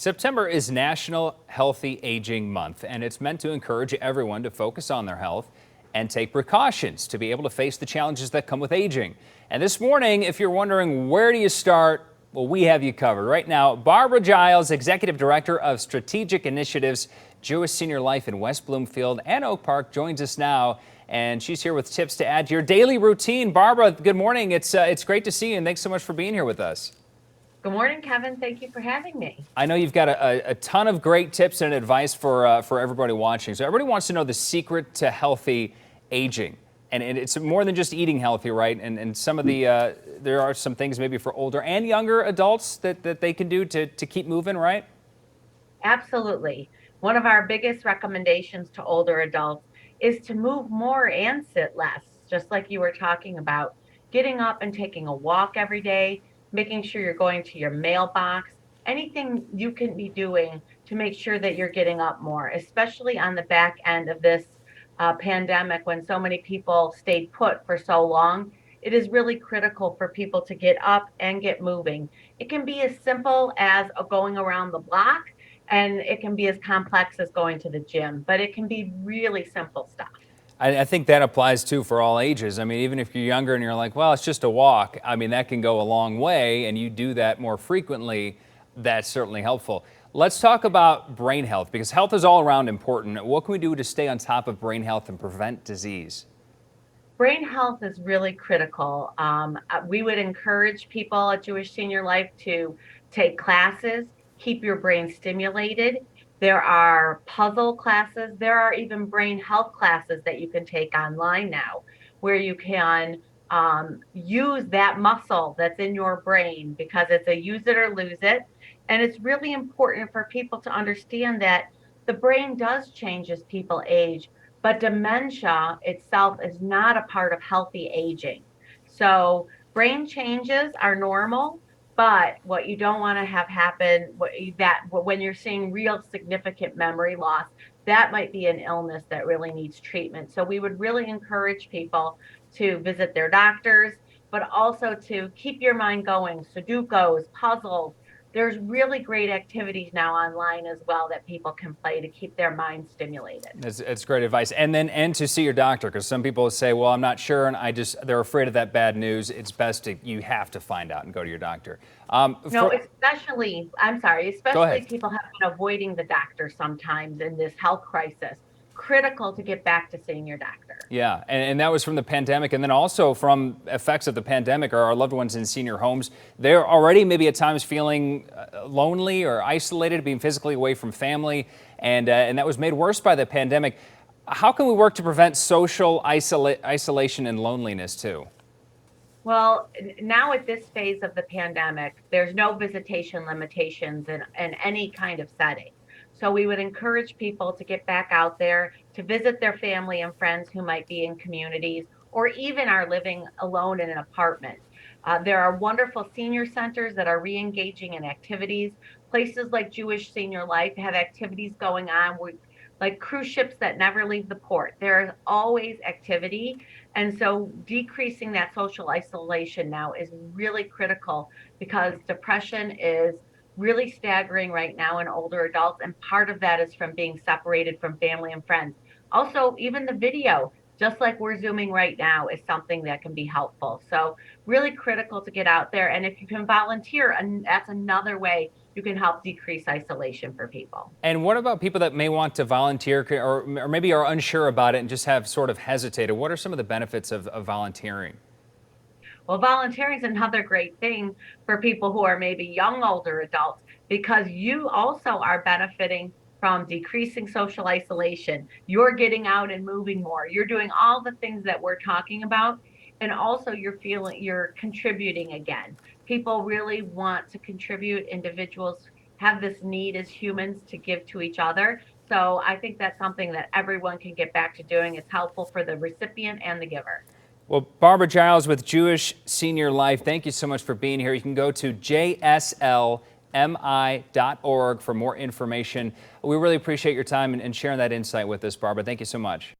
September is National Healthy Aging Month, and it's meant to encourage everyone to focus on their health and take precautions to be able to face the challenges that come with aging. And this morning, if you're wondering where do you start, well, we have you covered. Right now, Barbara Giles, Executive Director of Strategic Initiatives, Jewish Senior Life in West Bloomfield and Oak Park, joins us now, and she's here with tips to add to your daily routine. Barbara, good morning. It's great to see you, and thanks so much for being here with us. Good morning, Kevin. Thank you for having me. I know you've got a ton of great tips and advice for everybody watching. So everybody wants to know the secret to healthy aging. And it's more than just eating healthy, right? And some of the, there are some things maybe for older and younger adults that they can do to keep moving, right? Absolutely. One of our biggest recommendations to older adults is to move more and sit less, just like you were talking about. Getting up and taking a walk every day, making sure you're going to your mailbox, anything you can be doing to make sure that you're getting up more, especially on the back end of this pandemic when so many people stayed put for so long. It is really critical for people to get up and get moving. It can be as simple as going around the block, and it can be as complex as going to the gym, but it can be really simple stuff. I think that applies too for all ages. I mean, even if you're younger and you're like, well, it's just a walk, I mean, that can go a long way, and you do that more frequently, that's certainly helpful. Let's talk about brain health, because health is all around important. What can we do to stay on top of brain health and prevent disease? Brain health is really critical. We would encourage people at Jewish Senior Life to take classes, keep your brain stimulated. There are puzzle classes. There are even brain health classes that you can take online now, where you can use that muscle that's in your brain, because it's a use it or lose it. And it's really important for people to understand that the brain does change as people age, but dementia itself is not a part of healthy aging. So brain changes are normal. But what you don't want to have happen, when you're seeing real significant memory loss, that might be an illness that really needs treatment. So we would really encourage people to visit their doctors, but also to keep your mind going. Sudokus, puzzles. There's really great activities now online as well that people can play to keep their mind stimulated. It's great advice. And to see your doctor, because some people say, well, I'm not sure, and they're afraid of that bad news. It's best you have to find out and go to your doctor. Especially people have been avoiding the doctor sometimes in this health crisis. Critical to get back to seeing your doctor. Yeah, and that was from the pandemic, and then also from effects of the pandemic are our loved ones in senior homes. They're already maybe at times feeling lonely or isolated, being physically away from family, and that was made worse by the pandemic. How can we work to prevent social isolation and loneliness too? Well, now at this phase of the pandemic, there's no visitation limitations in any kind of setting. So we would encourage people to get back out there, to visit their family and friends who might be in communities or even are living alone in an apartment. There are wonderful senior centers that are re-engaging in activities. Places like Jewish Senior Life have activities going on, like cruise ships that never leave the port. There is always activity. And so decreasing that social isolation now is really critical, because depression is really staggering right now in older adults, and part of that is from being separated from family and friends. Also, even the video, just like we're Zooming right now, is something that can be helpful. So really critical to get out there, and if you can volunteer, and that's another way you can help decrease isolation for people. And what about people that may want to volunteer or maybe are unsure about it and just have sort of hesitated? What are some of the benefits of volunteering? Well, volunteering is another great thing for people who are maybe young older adults, because you also are benefiting from decreasing social isolation. You're getting out and moving more. You're doing all the things that we're talking about, and also you're contributing again. People really want to contribute. Individuals have this need as humans to give to each other. So I think that's something that everyone can get back to doing. It's helpful for the recipient and the giver. Well, Barbara Giles with Jewish Senior Life, thank you so much for being here. You can go to jslmi.org for more information. We really appreciate your time and sharing that insight with us, Barbara. Thank you so much.